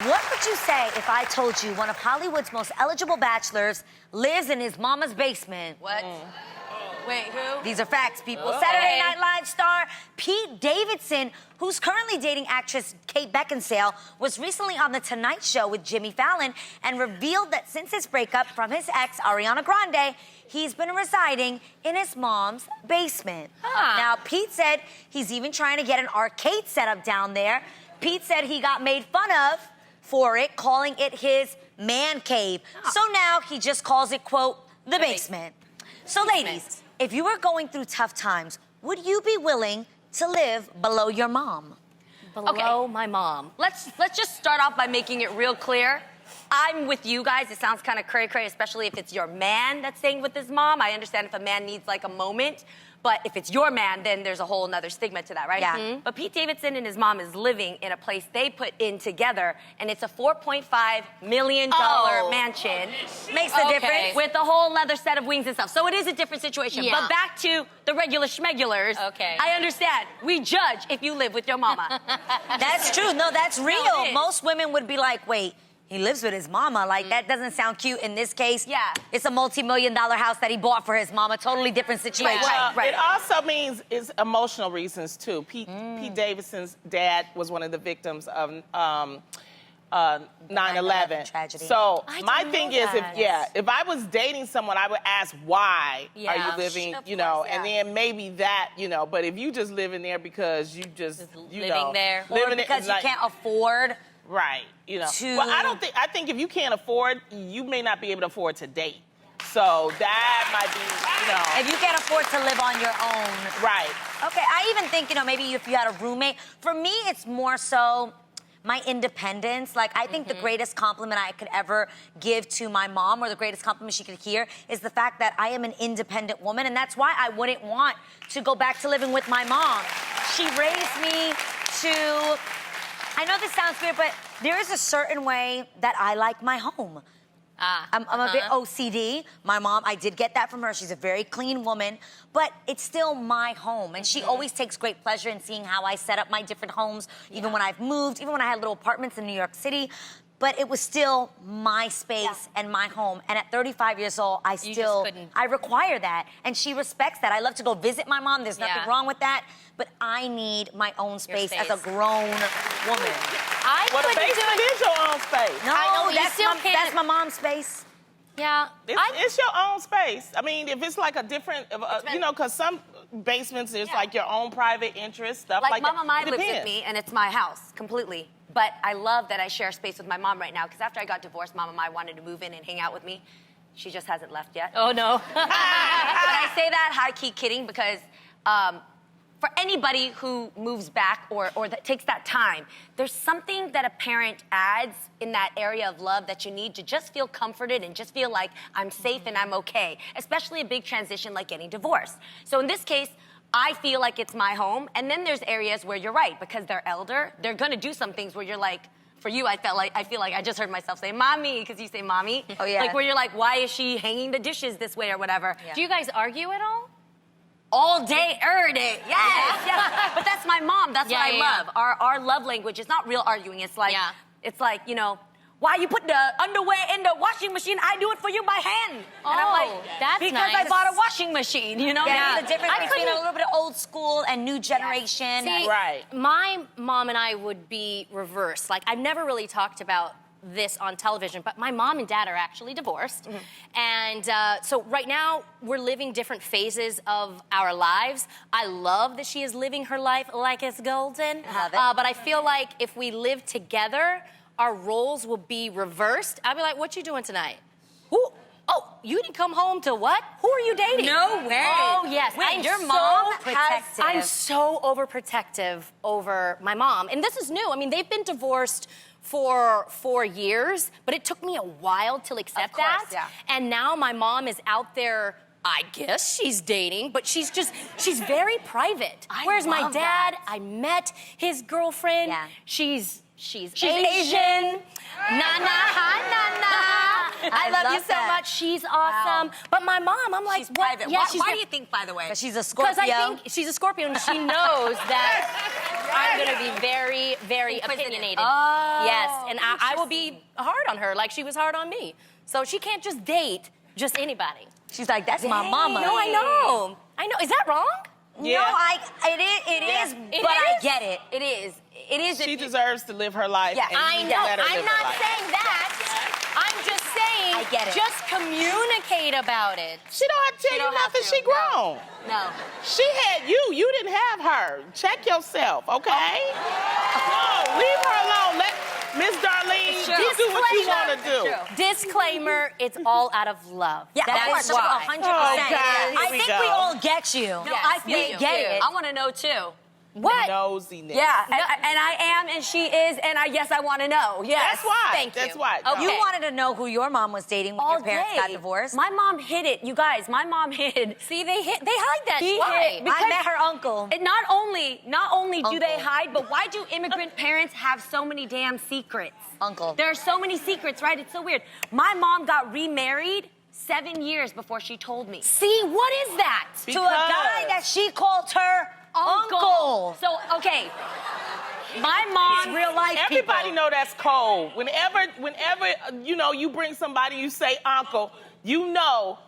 What would you say if I told you one of Hollywood's most eligible bachelors lives in his mama's basement? What? Wait, who? These are facts, people. Okay. Saturday Night Live star Pete Davidson, who's currently dating actress Kate Beckinsale, was recently on The Tonight Show with Jimmy Fallon and revealed that since his breakup from his ex, Ariana Grande, he's been residing in his mom's basement. Now, Pete said he's even trying to get an arcade set up down there. Pete said he got made fun of for it, calling it his man cave. So now he just calls it, quote, the basement. So ladies, if you were going through tough times, would you be willing to live below your mom? Below my mom. Let's just start off by making it real clear. I'm with you guys. It sounds kind of cray-cray, especially if it's your man that's staying with his mom. I understand if a man needs like a moment, but if it's your man, then there's a whole nother stigma to that, right? Yeah. But Pete Davidson and his mom is living in a place they put in together, and it's a $4.5 million mansion. Makes a difference. With a whole leather set of wings and stuff. So it is a different situation. Yeah. But back to the regular schmegulars. Okay. I understand. We judge if you live with your mama. That's true. No, that's real. it is. Most women would be like, wait, he lives with his mama. Like, that doesn't sound cute. In this case, Yeah. it's a multi-million-dollar house that he bought for his mama. Totally different situation. Well, it also means it's emotional reasons, too. Pete Davidson's dad was one of the victims of 9/11 tragedy. So I my didn't thing know is, that. if I was dating someone, I would ask why are you living, Of you know, course, and then maybe that, you know. But if you just live in there because you just you living know, there. Or living because it, you like, can't afford. right, you know. to- Well, I think if you can't afford, you may not be able to afford to date. So that might be, you know. If you can't afford to live on your own. Right. Okay, I even think, you know, maybe if you had a roommate. For me, it's more so my independence. Like, I think the greatest compliment I could ever give to my mom, or the greatest compliment she could hear, is the fact that I am an independent woman, and that's why I wouldn't want to go back to living with my mom. She raised me to... I know this sounds weird, but there is a certain way that I like my home. I'm a bit OCD. My mom, I did get that from her. She's a very clean woman, but it's still my home. And she always takes great pleasure in seeing how I set up my different homes, even when I've moved, even when I had little apartments in New York City. But it was still my space and my home. And at 35 years old, I require that. And she respects that. I love to go visit my mom. There's nothing wrong with that. But I need my own space as a grown woman. Well, the basement is your own space. No, I know, that's my mom's space. Yeah. It's your own space. I mean, if it's like a different, you know, because some basements is like your own private interest, stuff like that. Mama Mai It lives with depends. me, and it's my house completely. But I love that I share space with my mom right now, because after I got divorced, Mama Mai wanted to move in and hang out with me. She just hasn't left yet. Oh, no. But I say that high-key kidding because for anybody who moves back or that takes that time, there's something that a parent adds in that area of love that you need to just feel comforted and just feel like I'm safe and I'm okay, especially a big transition like getting divorced. So in this case, I feel like it's my home, and then there's areas where you're right, because they're elder, they're gonna do some things where you're like, for you, I feel like I just heard myself say mommy, because you say mommy. Oh, yeah. Like where you're like, why is she hanging the dishes this way or whatever? Yeah. Do you guys argue at all? All day, every day. Yes, yes. But that's my mom. That's Yeah, what I yeah, love. Our love language is not real arguing. It's like, Yeah. you know, why you put the underwear in the washing machine? I do it for you by hand. Oh, and I'm like, that's because nice. I bought a washing machine, you know? Yeah, the difference I between a couldn't- little bit of old school and new generation. See, Right. my mom and I would be reversed. Like, I've never really talked about this on television, but my mom and dad are actually divorced. And so right now, we're living different phases of our lives. I love that she is living her life like it's golden. Love it. But I feel like if we live together, our roles will be reversed. I'll be like, what you doing tonight? Who? Oh, you didn't come home to what? Who are you dating? No way. Oh, yes. Wait, your mom has... I'm so overprotective over my mom. And this is new. I mean, they've been divorced for 4 years, but it took me a while to accept course, that. yeah. And now my mom is out there, I guess she's dating, but she's very private. I Whereas my love dad, that. I met his girlfriend. Yeah. She's Asian. Na na, hi, na na. I love you so much. She's awesome. But my mom, I'm like, She's what? private. Yeah, Why do you think, by the way? She's a Scorpio. Because I think she's a Scorpio and she knows that I'm going to be very, very Inquisitive. opinionated. Oh, yes, and I will be hard on her like she was hard on me. So she can't just date just anybody. She's like, that's my mama. No, I know. I know. Is that wrong? Yeah. No, it is, It but I is? get it. It is. It is. She deserves to live her life. Yeah, and I you know. let her I'm live her not life. saying that. I'm just saying, I get it. just communicate about it. She don't have to tell you don't have nothing. to. She grown. No. She had you. You didn't have her. Check yourself, okay? No, leave her alone. Let Miss Darlene, true. you do what you want to do. True. Disclaimer, it's all out of love. Yeah, That's of course, why. 100%. Oh, God, here I we think go. we all get you. No, Yes, I feel we you. get it. I want to know too. What? Nosiness. Yeah, and I am, and she is, and yes, I want to know. Yes. That's why. Thank you. That's why. Okay. You wanted to know who your mom was dating when your parents got divorced. My mom hid it, you guys. My mom hid. See, they hide that. He Why? hid- I met her uncle. And not only do they Uncle. hide, but why do immigrant parents have so many damn secrets? Uncle. There are so many secrets, right? It's so weird. My mom got remarried 7 years before she told me. See, what is that? To a guy that she called her uncle. So, okay. My mom. Real life Everybody people. know that's cold. Whenever you know you bring somebody, you say uncle. You know.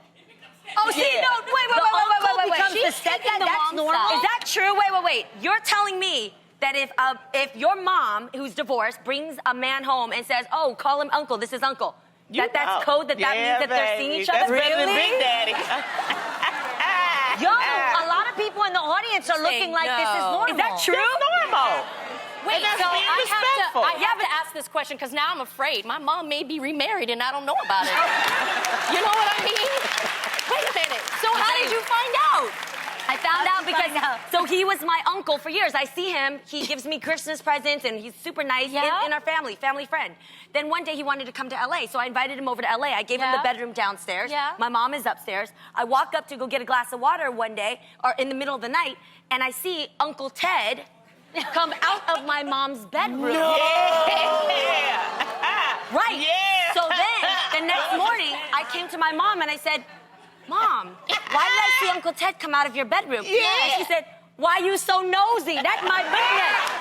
Oh, see, Yeah. no, wait. uncle becomes She's the stepdad, taking the that's mom's normal? side. Is that true? Wait. You're telling me that if your mom, who's divorced, brings a man home and says, "Oh, call him uncle. This is uncle," that's know. code. That Yeah, means that they're baby. seeing each That's other. better than Really? Big Daddy. Yo, a lot of people in the audience are looking like this is no. normal. Is that true? That's normal. Wait, And that's so being I respectful. have to ask this question because now I'm afraid. My mom may be remarried and I don't know about it. You know what I mean? Wait a minute. So how did you find out? I found How'd out you because find out? so he was my uncle for years. I see him. He gives me Christmas presents, and he's super nice Yeah? in our family friend. Then one day he wanted to come to LA, so I invited him over to LA. I gave him the Yeah? bedroom downstairs. Yeah? My mom is upstairs. I walk up to go get a glass of water one day, or in the middle of the night, and I see Uncle Ted come out of my mom's bedroom. Yeah. Right. Yeah. So then, the next morning, I came to my mom and I said, "Mom, why did I see Uncle Ted come out of your bedroom?" Yeah. And she said, "Why you so nosy? That's my business."